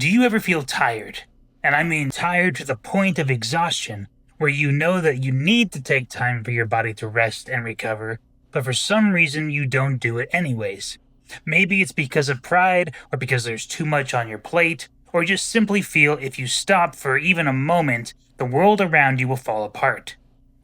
Do you ever feel tired? And I mean tired to the point of exhaustion, where you know that you need to take time for your body to rest and recover, but for some reason you don't do it anyways. Maybe it's because of pride, or because there's too much on your plate, or just simply feel if you stop for even a moment, the world around you will fall apart.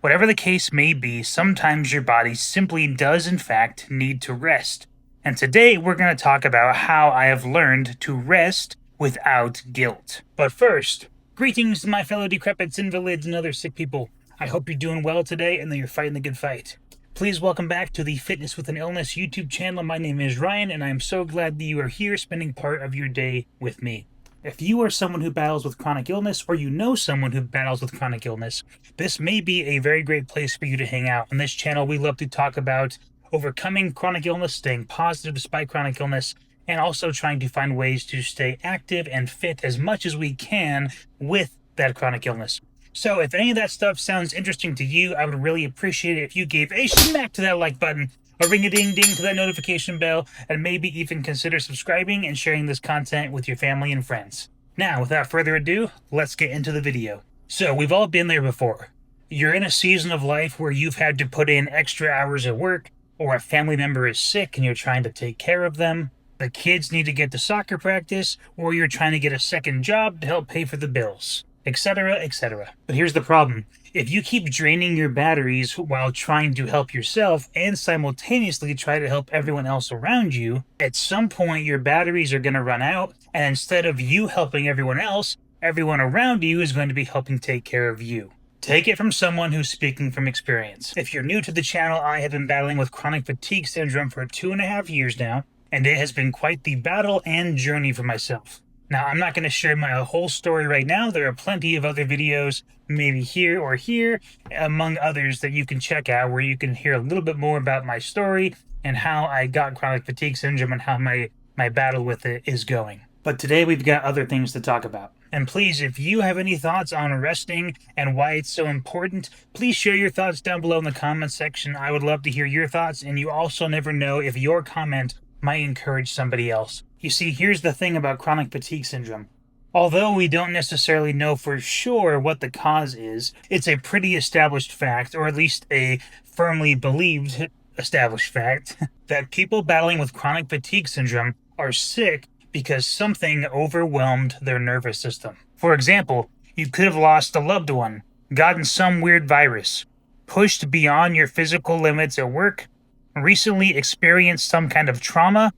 Whatever the case may be, sometimes your body simply does in fact need to rest. And today we're going to talk about how I have learned to rest without guilt. But first, greetings to my fellow decrepits, invalids, and other sick people. I hope you're doing well today and that you're fighting the good fight. Please welcome back to the Fitness with an Illness YouTube channel. My name is Ryan, and I am so glad that you are here spending part of your day with me. If you are someone who battles with chronic illness, or you know someone who battles with chronic illness, this may be a very great place for you to hang out. On this channel, we love to talk about overcoming chronic illness, staying positive despite chronic illness, and also trying to find ways to stay active and fit as much as we can with that chronic illness. So if any of that stuff sounds interesting to you, I would really appreciate it if you gave a smack to that like button, a ring-a-ding-ding to that notification bell, and maybe even consider subscribing and sharing this content with your family and friends. Now, without further ado, let's get into the video. So, we've all been there before. You're in a season of life where you've had to put in extra hours at work, or a family member is sick and you're trying to take care of them. The kids need to get to soccer practice, or you're trying to get a second job to help pay for the bills, etc., etc. But here's the problem. If you keep draining your batteries while trying to help yourself and simultaneously try to help everyone else around you, at some point your batteries are going to run out, and instead of you helping everyone else, everyone around you is going to be helping take care of you. Take it from someone who's speaking from experience. If you're new to the channel, I have been battling with chronic fatigue syndrome for 2.5 years now, and it has been quite the battle and journey for myself. Now, I'm not going to share my whole story right now. There are plenty of other videos, maybe here or here, among others, that you can check out where you can hear a little bit more about my story and how I got chronic fatigue syndrome and how my battle with it is going. But today we've got other things to talk about. And please, if you have any thoughts on resting and why it's so important, please share your thoughts down below in the comments section. I would love to hear your thoughts, and you also never know if your comment might encourage somebody else. You see, here's the thing about chronic fatigue syndrome. Although we don't necessarily know for sure what the cause is, it's a pretty established fact, or at least a firmly believed established fact, that people battling with chronic fatigue syndrome are sick because something overwhelmed their nervous system. For example, you could have lost a loved one, gotten some weird virus, pushed beyond your physical limits at work, recently experienced some kind of trauma,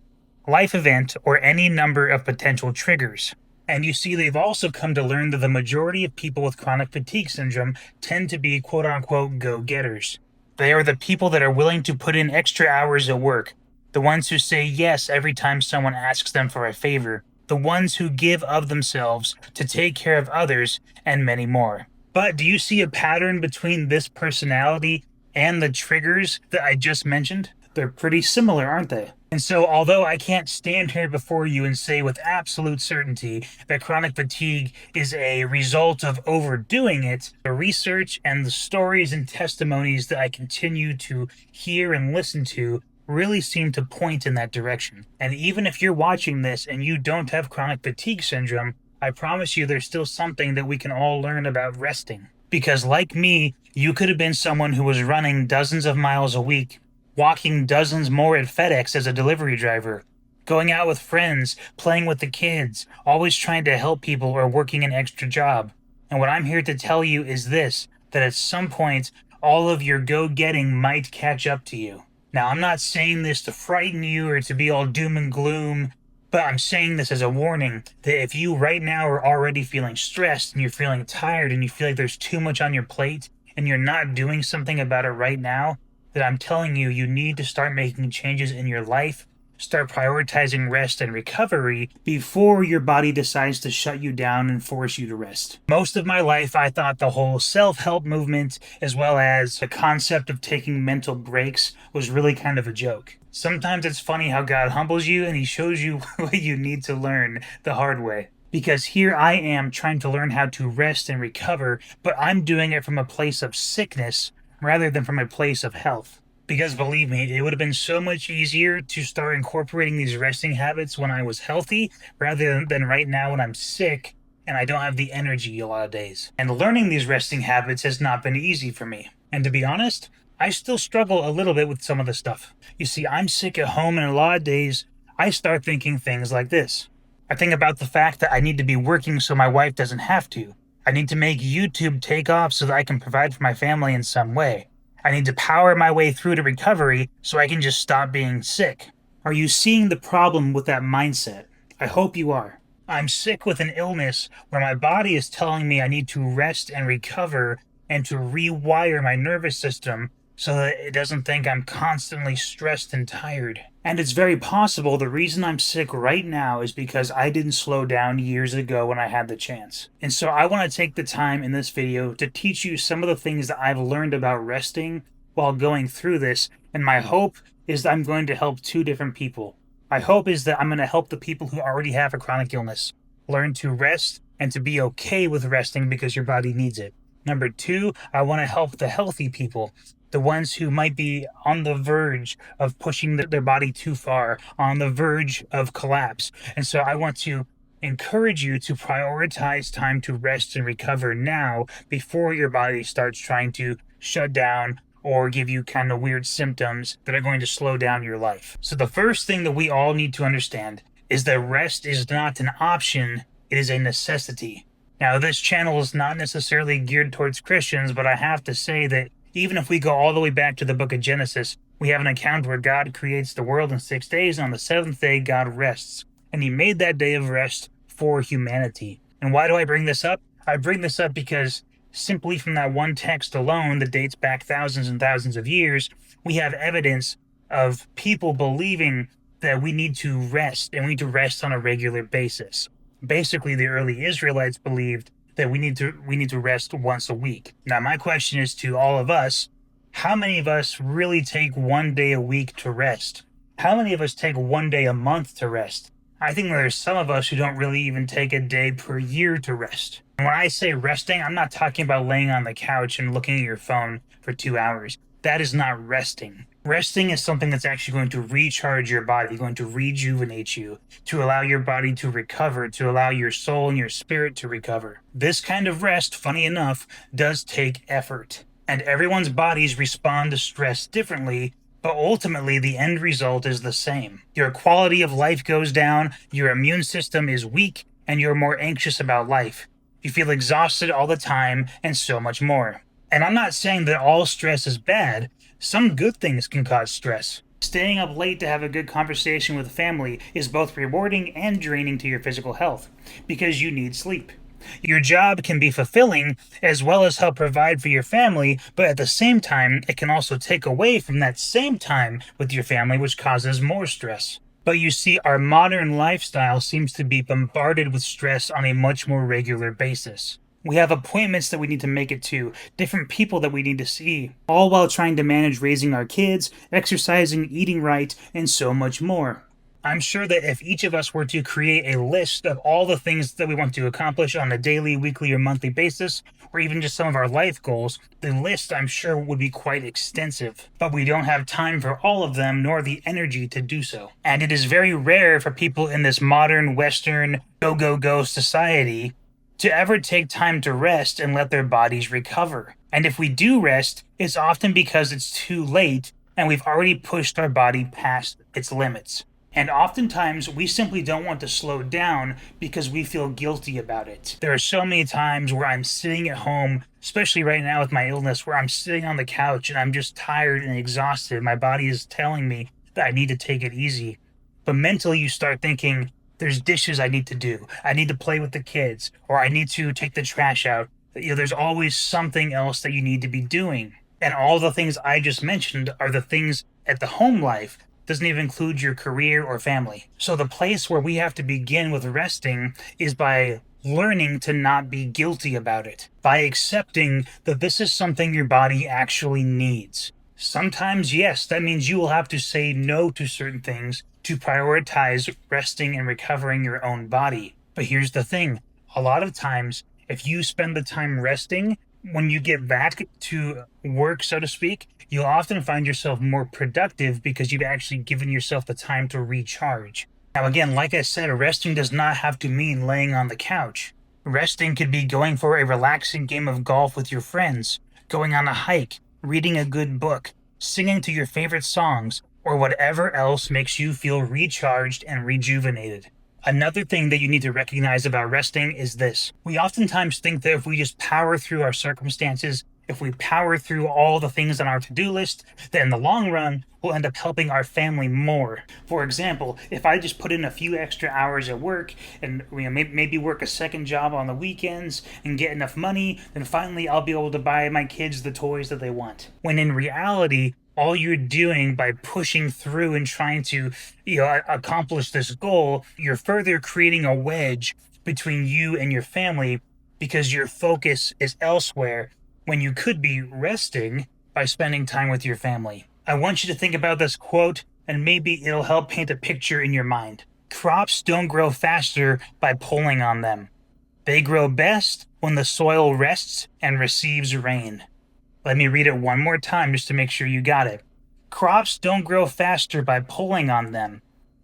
life event, or any number of potential triggers. And you see, they've also come to learn that the majority of people with chronic fatigue syndrome tend to be quote-unquote go-getters. They are the people that are willing to put in extra hours at work, the ones who say yes every time someone asks them for a favor, the ones who give of themselves to take care of others, and many more. But do you see a pattern between this personality and the triggers that I just mentioned? They're pretty similar, aren't they? And so, although I can't stand here before you and say with absolute certainty that chronic fatigue is a result of overdoing it, the research and the stories and testimonies that I continue to hear and listen to really seem to point in that direction. And even if you're watching this and you don't have chronic fatigue syndrome, I promise you there's still something that we can all learn about resting. Because like me, you could have been someone who was running dozens of miles a week, walking dozens more at FedEx as a delivery driver, going out with friends, playing with the kids, always trying to help people or working an extra job. And what I'm here to tell you is this, that at some point, all of your go-getting might catch up to you. Now, I'm not saying this to frighten you or to be all doom and gloom, but I'm saying this as a warning that if you right now are already feeling stressed and you're feeling tired and you feel like there's too much on your plate and you're not doing something about it right now, that I'm telling you, you need to start making changes in your life, start prioritizing rest and recovery before your body decides to shut you down and force you to rest. Most of my life, I thought the whole self-help movement, as well as the concept of taking mental breaks, was really kind of a joke. Sometimes it's funny how God humbles you and he shows you what you need to learn the hard way. Because here I am trying to learn how to rest and recover, but I'm doing it from a place of sickness rather than from a place of health. Because believe me, it would have been so much easier to start incorporating these resting habits when I was healthy rather than right now when I'm sick and I don't have the energy a lot of days. And learning these resting habits has not been easy for me. And to be honest, I still struggle a little bit with some of the stuff. You see, I'm sick at home, and a lot of days I start thinking things like this. I think about the fact that I need to be working so my wife doesn't have to. I need to make YouTube take off so that I can provide for my family in some way. I need to power my way through to recovery so I can just stop being sick. Are you seeing the problem with that mindset? I hope you are. I'm sick with an illness where my body is telling me I need to rest and recover and to rewire my nervous system so that it doesn't think I'm constantly stressed and tired. And it's very possible the reason I'm sick right now is because I didn't slow down years ago when I had the chance. And so I want to take the time in this video to teach you some of the things that I've learned about resting while going through this. And my hope is that I'm going to help two different people. My hope is that I'm going to help the people who already have a chronic illness learn to rest and to be okay with resting because your body needs it. Number two, I want to help the healthy people, the ones who might be on the verge of pushing their body too far, on the verge of collapse. And so I want to encourage you to prioritize time to rest and recover now before your body starts trying to shut down or give you kind of weird symptoms that are going to slow down your life. So the first thing that we all need to understand is that rest is not an option, it is a necessity. Now, this channel is not necessarily geared towards Christians, but I have to say that even if we go all the way back to the book of Genesis, we have an account where God creates the world in 6 days, and on the seventh day, God rests. And he made that day of rest for humanity. And why do I bring this up? I bring this up because simply from that one text alone that dates back thousands and thousands of years, we have evidence of people believing that we need to rest, and we need to rest on a regular basis. Basically, the early Israelites believed that we need to rest once a week. Now, my question is to all of us, how many of us really take 1 day a week to rest? How many of us take 1 day a month to rest? I think there's some of us who don't really even take a day per year to rest. And when I say resting, I'm not talking about laying on the couch and looking at your phone for 2 hours. That is not resting. Resting is something that's actually going to recharge your body, going to rejuvenate you, to allow your body to recover, to allow your soul and your spirit to recover. This kind of rest, funny enough, does take effort. And everyone's bodies respond to stress differently, but ultimately the end result is the same. Your quality of life goes down, your immune system is weak, and you're more anxious about life. You feel exhausted all the time, and so much more. And I'm not saying that all stress is bad. Some good things can cause stress. Staying up late to have a good conversation with family is both rewarding and draining to your physical health, because you need sleep. Your job can be fulfilling as well as help provide for your family, but at the same time, it can also take away from that same time with your family, which causes more stress. But you see, our modern lifestyle seems to be bombarded with stress on a much more regular basis. We have appointments that we need to make it to, different people that we need to see, all while trying to manage raising our kids, exercising, eating right, and so much more. I'm sure that if each of us were to create a list of all the things that we want to accomplish on a daily, weekly, or monthly basis, or even just some of our life goals, the list, I'm sure, would be quite extensive. But we don't have time for all of them, nor the energy to do so. And it is very rare for people in this modern, Western, go society to ever take time to rest and let their bodies recover. And if we do rest, it's often because it's too late and we've already pushed our body past its limits. And oftentimes, we simply don't want to slow down because we feel guilty about it. There are so many times where I'm sitting at home, especially right now with my illness, where I'm sitting on the couch and I'm just tired and exhausted. My body is telling me that I need to take it easy. But mentally, you start thinking, there's dishes I need to do. I need to play with the kids, or I need to take the trash out. There's always something else that you need to be doing. And all the things I just mentioned are the things at the home life. Doesn't even include your career or family. So the place where we have to begin with resting is by learning to not be guilty about it, by accepting that this is something your body actually needs. Sometimes, yes, that means you will have to say no to certain things to prioritize resting and recovering your own body. But here's the thing, a lot of times, if you spend the time resting, when you get back to work, so to speak, you'll often find yourself more productive because you've actually given yourself the time to recharge. Now, again, like I said, resting does not have to mean laying on the couch. Resting could be going for a relaxing game of golf with your friends, going on a hike, reading a good book, singing to your favorite songs, or whatever else makes you feel recharged and rejuvenated. Another thing that you need to recognize about resting is this. We oftentimes think that if we just power through our circumstances, if we power through all the things on our to-do list, that in the long run, we'll end up helping our family more. For example, if I just put in a few extra hours at work and maybe work a second job on the weekends and get enough money, then finally I'll be able to buy my kids the toys that they want. When in reality, all you're doing by pushing through and trying to, accomplish this goal, you're further creating a wedge between you and your family because your focus is elsewhere when you could be resting by spending time with your family. I want you to think about this quote, and maybe it'll help paint a picture in your mind. Crops don't grow faster by pulling on them. They grow best when the soil rests and receives rain. Let me read it one more time just to make sure you got it. Crops don't grow faster by pulling on them.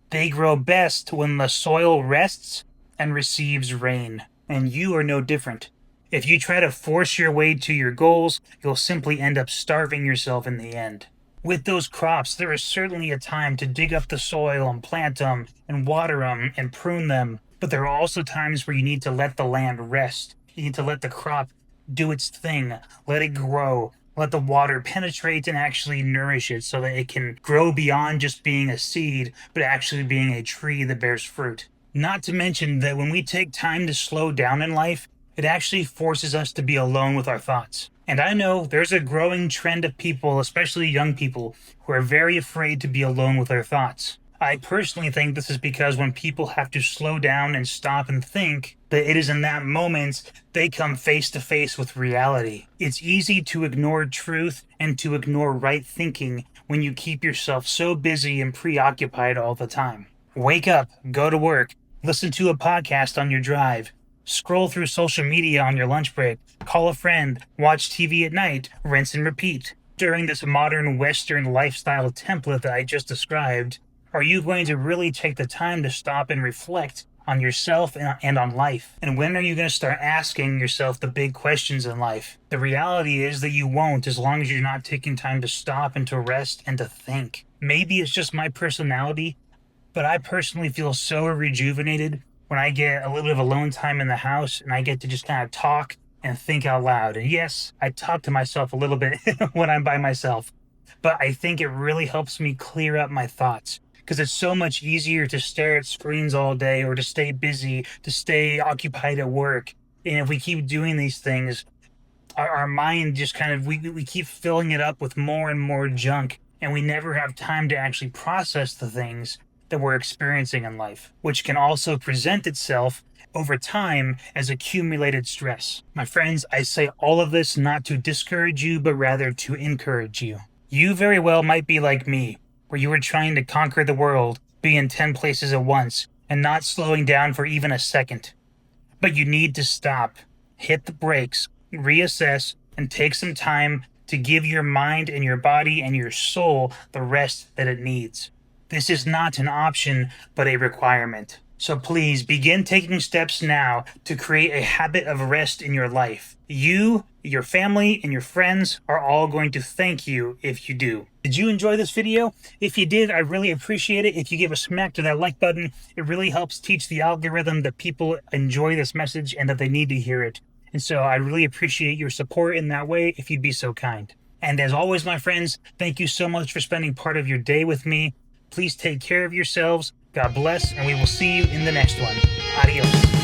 They grow best when the soil rests and receives rain. And you are no different. If you try to force your way to your goals, you'll simply end up starving yourself in the end. With those crops, there is certainly a time to dig up the soil and plant them and water them and prune them. But there are also times where you need to let the land rest. You need to let the crop do its thing, let it grow, let the water penetrate and actually nourish it so that it can grow beyond just being a seed, but actually being a tree that bears fruit. Not to mention that when we take time to slow down in life, it actually forces us to be alone with our thoughts. And I know there's a growing trend of people, especially young people, who are very afraid to be alone with their thoughts. I personally think this is because when people have to slow down and stop and think, that it is in that moment they come face to face with reality. It's easy to ignore truth and to ignore right thinking when you keep yourself so busy and preoccupied all the time. Wake up, go to work, listen to a podcast on your drive, scroll through social media on your lunch break, call a friend, watch TV at night, rinse and repeat. During this modern Western lifestyle template that I just described, are you going to really take the time to stop and reflect on yourself and on life? And when are you going to start asking yourself the big questions in life? The reality is that you won't, as long as you're not taking time to stop and to rest and to think. Maybe it's just my personality, but I personally feel so rejuvenated when I get a little bit of alone time in the house and I get to just kind of talk and think out loud. And yes, I talk to myself a little bit when I'm by myself, but I think it really helps me clear up my thoughts. Because it's so much easier to stare at screens all day or to stay busy, to stay occupied at work. And if we keep doing these things, our mind just kind of, we keep filling it up with more and more junk. And we never have time to actually process the things that we're experiencing in life, which can also present itself over time as accumulated stress. My friends, I say all of this not to discourage you, but rather to encourage you. You very well might be like me, where you were trying to conquer the world, be in 10 places at once, and not slowing down for even a second. But you need to stop, hit the brakes, reassess, and take some time to give your mind and your body and your soul the rest that it needs. This is not an option, but a requirement. So please begin taking steps now to create a habit of rest in your life. You, your family, and your friends are all going to thank you if you do. Did you enjoy this video? If you did, I really appreciate it. If you give a smack to that like button, it really helps teach the algorithm that people enjoy this message and that they need to hear it. And so I really appreciate your support in that way if you'd be so kind. And as always, my friends, thank you so much for spending part of your day with me. Please take care of yourselves. God bless, and we will see you in the next one. Adios.